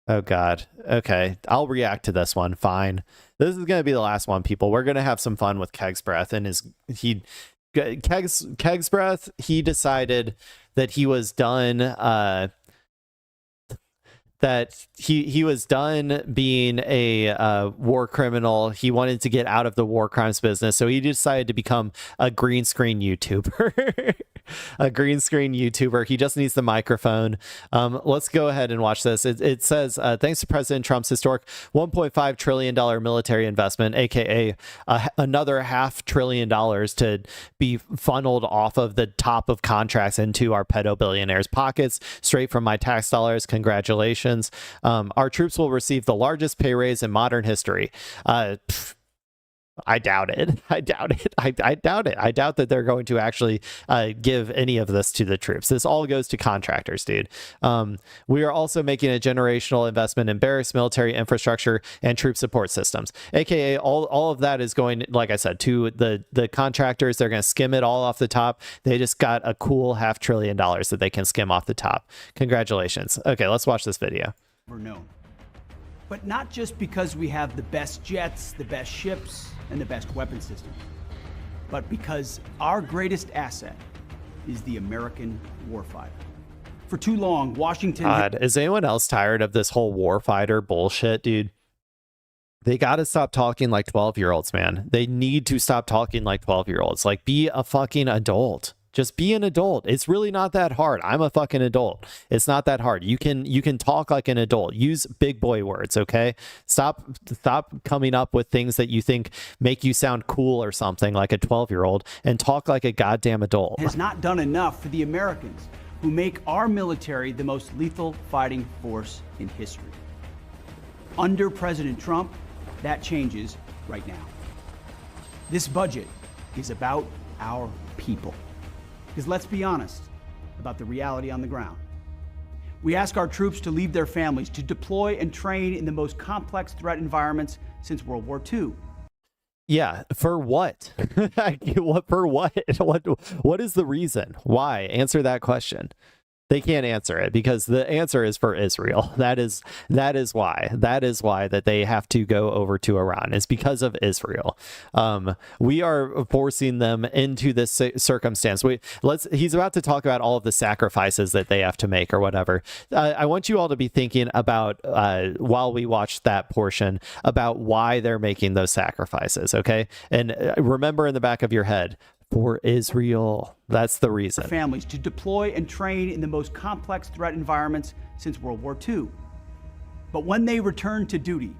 Oh God. Okay, I'll react to this one. Fine. This is gonna be the last one, people. We're gonna have some fun with Kegsbreath and Kegsbreath. He decided that he was done. That he was done being a war criminal. He wanted to get out of the war crimes business, so he decided to become a green screen YouTuber. A green screen YouTuber. He just needs the microphone. Let's go ahead and watch this. It says, thanks to President Trump's historic $1.5 trillion military investment, aka another $500 billion to be funneled off of the top of contracts into our pedo billionaires' pockets, straight from my tax dollars. Congratulations. Our troops will receive the largest pay raise in modern history. I doubt it. I doubt it. I doubt it. I doubt that they're going to actually give any of this to the troops. This all goes to contractors, dude. We are also making a generational investment in barracks, military infrastructure, and troop support systems, aka all of that is going, like I said, to the contractors. They're going to skim it all off the top. They just got a cool $500 billion that they can skim off the top. Congratulations. Okay, let's watch this video. We're known. But not just because we have the best jets, the best ships, and the best weapon system, but because our greatest asset is the American warfighter. For too long, Washington... God, is anyone else tired of this whole warfighter bullshit, dude? They got to stop talking like 12-year-olds, man. They need to stop talking like 12-year-olds. Like, be a fucking adult. Just be an adult. It's really not that hard. I'm a fucking adult. It's not that hard. You can talk like an adult. Use big boy words, okay? Stop coming up with things that you think make you sound cool or something like a 12-year-old and talk like a goddamn adult. Has not done enough for the Americans who make our military the most lethal fighting force in history. Under President Trump, that changes right now. This budget is about our people. Because let's be honest about the reality on the ground. We ask our troops to leave their families, to deploy and train in the most complex threat environments since World War II. Yeah, for what? For what? What is the reason? Why? Answer that question. They can't answer it because the answer is for Israel. That is why. That is why that they have to go over to Iran. It's because of Israel. We are forcing them into this circumstance. He's about to talk about all of the sacrifices that they have to make or whatever. I want you all to be thinking about while we watch that portion about why they're making those sacrifices. Okay, and remember in the back of your head, for Israel. That's the reason. Families to deploy and train in the most complex threat environments since World War II. But when they return to duty,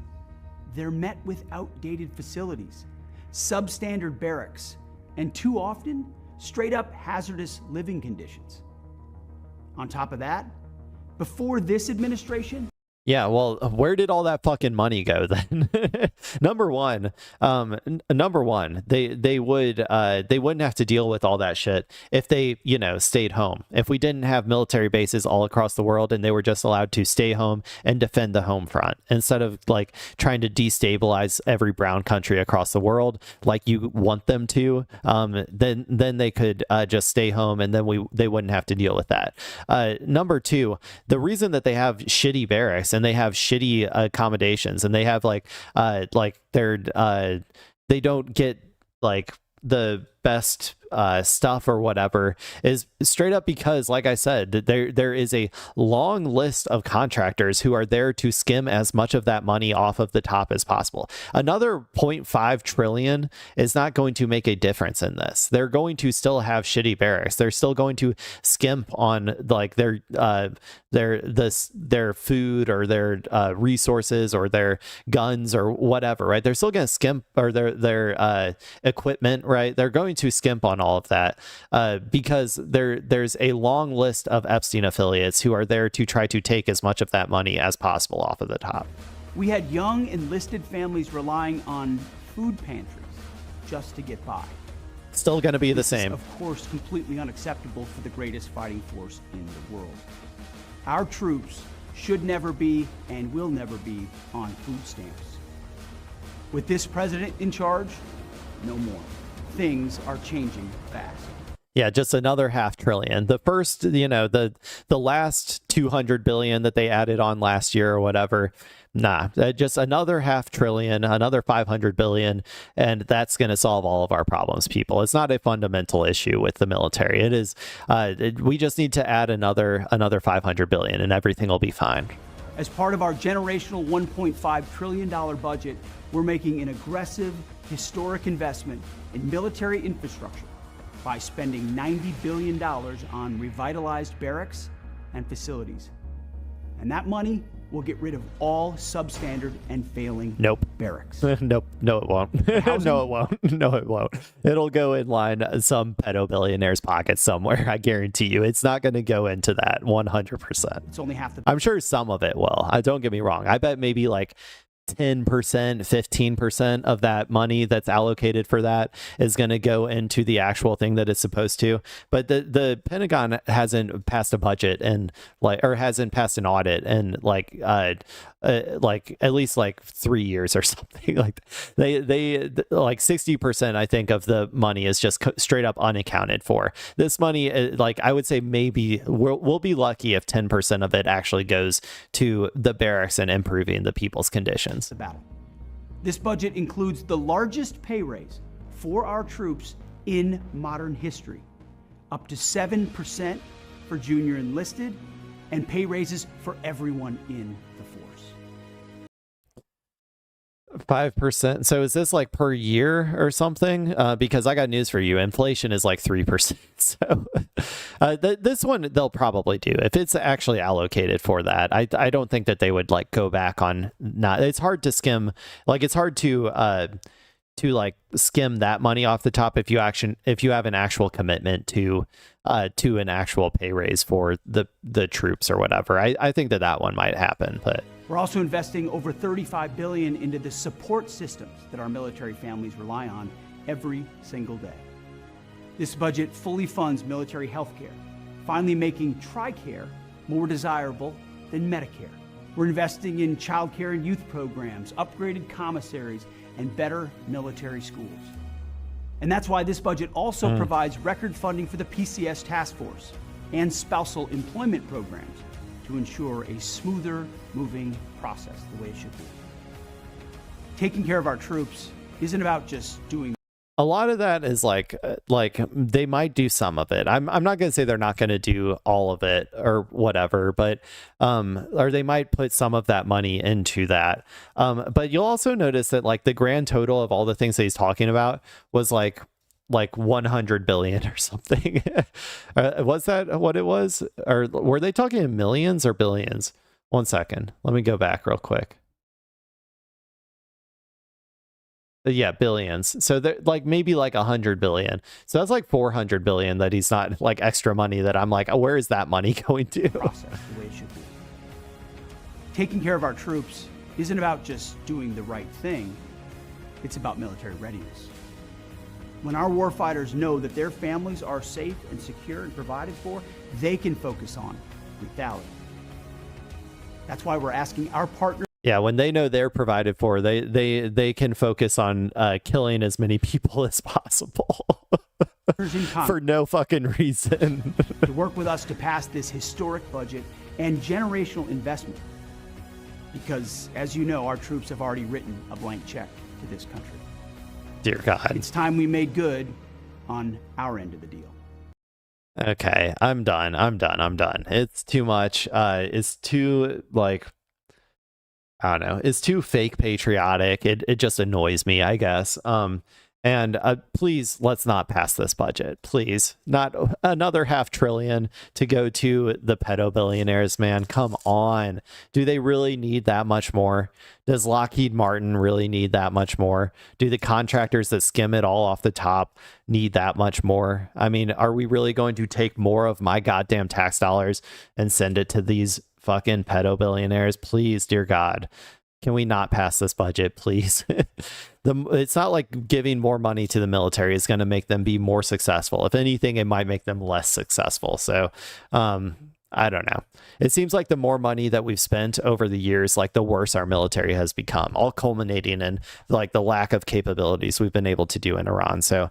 they're met with outdated facilities, substandard barracks, and too often, straight up hazardous living conditions. On top of that, before this administration, yeah, well, where did all that fucking money go then? Number one, they wouldn't have to deal with all that shit if they, stayed home. If we didn't have military bases all across the world and they were just allowed to stay home and defend the home front instead of like trying to destabilize every brown country across the world like you want them to, then they could just stay home and then they wouldn't have to deal with that. Number two, the reason that they have shitty barracks and they have shitty accommodations and they have they don't get like the best stuff or whatever is straight up because, like I said, there is a long list of contractors who are there to skim as much of that money off of the top as possible. Another 0.5 trillion is not going to make a difference in this. They're going to still have shitty barracks. They're still going to skimp on like their food or their resources or their guns or whatever, right? They're still going to skimp or their equipment, right? They're going to skimp on all of that because there's a long list of Epstein affiliates who are there to try to take as much of that money as possible off of the top. We had young enlisted families relying on food pantries just to get by. Still going to be the same. This is, of course, completely unacceptable for the greatest fighting force in the world. Our troops should never be and will never be on food stamps. With this president in charge, no more. Things are changing fast. Yeah, just another $500 billion. The first, the last 200 billion that they added on last year or whatever, nah, just another $500 billion, another 500 billion, and that's going to solve all of our problems, people. It's not a fundamental issue with the military. It is, we just need to add another 500 billion and everything will be fine. As part of our generational $1.5 trillion budget, we're making an aggressive, historic investment in military infrastructure by spending $90 billion on revitalized barracks and facilities. And that money will get rid of all substandard and failing barracks. Nope. No, it won't. No, it won't. No, it won't. It'll go in line some pedo billionaire's pocket somewhere. I guarantee you. It's not going to go into that 100%. It's only half the... I'm sure some of it will. Don't get me wrong. I bet maybe like 10%, 15% of that money that's allocated for that is going to go into the actual thing that it's supposed to. But the Pentagon hasn't passed a budget and hasn't passed an audit and like at least like 3 years or something. Like they like 60%, I think, of the money is just straight up unaccounted for. This money, like I would say maybe we'll be lucky if 10% of it actually goes to the barracks and improving the people's conditions. The battle. This budget includes the largest pay raise for our troops in modern history, up to 7% for junior enlisted, and pay raises for everyone in the force. 5%. So is this like per year or something? Because I got news for you. Inflation is like 3%. So this one they'll probably do if it's actually allocated for that. I don't think that they would like go back on not. It's hard to skim. Like it's hard to like skim that money off the top if you have an actual commitment to an actual pay raise for the troops or whatever. I think that one might happen, but. We're also investing over $35 billion into the support systems that our military families rely on every single day. This budget fully funds military health care, finally making TRICARE more desirable than Medicare. We're investing in child care and youth programs, upgraded commissaries, and better military schools. And that's why this budget also provides record funding for the PCS task force and spousal employment programs to ensure a smoother moving process the way it should be. Taking care of our troops isn't about just doing. A lot of that is like they might do some of it. I'm not going to say they're not going to do all of it or whatever, but or they might put some of that money into that. But you'll also notice that like the grand total of all the things that he's talking about was like 100 billion or something. Was that what it was? Or were they talking in millions or billions? 1 second. Let me go back real quick. Yeah, billions. So they're like maybe like 100 billion. So that's like 400 billion that he's not like extra money that I'm like, oh, where is that money going to? Process the way it should be. Taking care of our troops isn't about just doing the right thing. It's about military readiness. When our warfighters know that their families are safe and secure and provided for, they can focus on lethality. That's why we're asking our partners. Yeah, when they know they're provided for, they can focus on killing as many people as possible for no fucking reason. To work with us to pass this historic budget and generational investment. Because, as you know, our troops have already written a blank check to this country. Dear God. It's time we made good on our end of the deal. Okay, I'm done. It's too much. It's too, like, I don't know. It's too fake patriotic. It just annoys me, I guess. And please, let's not pass this budget. Please. Not another $500 billion to go to the pedo billionaires, man. Come on. Do they really need that much more? Does Lockheed Martin really need that much more? Do the contractors that skim it all off the top need that much more? I mean, are we really going to take more of my goddamn tax dollars and send it to these fucking pedo billionaires? Please, dear God. Can we not pass this budget, please? It's not like giving more money to the military is going to make them be more successful. If anything, it might make them less successful. So I don't know. It seems like the more money that we've spent over the years, like the worse our military has become, all culminating in like the lack of capabilities we've been able to do in Iran. So